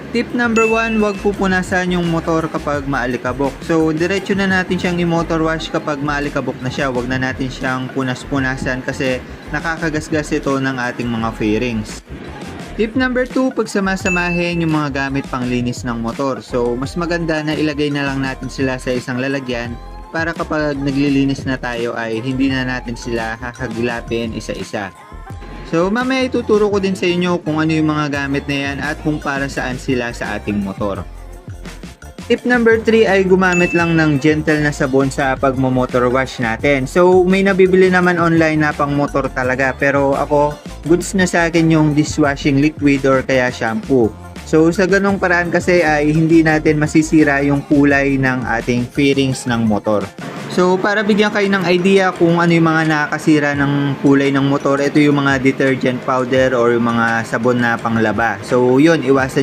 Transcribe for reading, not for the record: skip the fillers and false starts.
Tip number 1, huwag pupunasan yung motor kapag maalikabok. So, diretso na natin siyang i-motor wash kapag maalikabok na siya. Huwag na natin siyang punas-punasan kasi nakakagasgas ito ng ating mga fairings. Tip number 2, pagsamasamahin yung mga gamit panglinis ng motor. So, mas maganda na ilagay na lang natin sila sa isang lalagyan para kapag naglilinis na tayo ay hindi na natin sila hakagilapin isa-isa. So, mamaya ituturo ko din sa inyo kung ano yung mga gamit na yan at kung para saan sila sa ating motor. Tip number 3 ay gumamit lang ng gentle na sabon sa pagmo-motor wash natin. So, may nabibili naman online na pang motor talaga, pero ako, goods na sa akin yung dishwashing liquid or kaya shampoo. So, sa ganong paraan kasi ay hindi natin masisira yung kulay ng ating fairings ng motor. So, para bigyan kayo ng idea kung ano yung mga nakakasira ng kulay ng motor, ito yung mga detergent powder or yung mga sabon na panglaba. So, yun, iwasan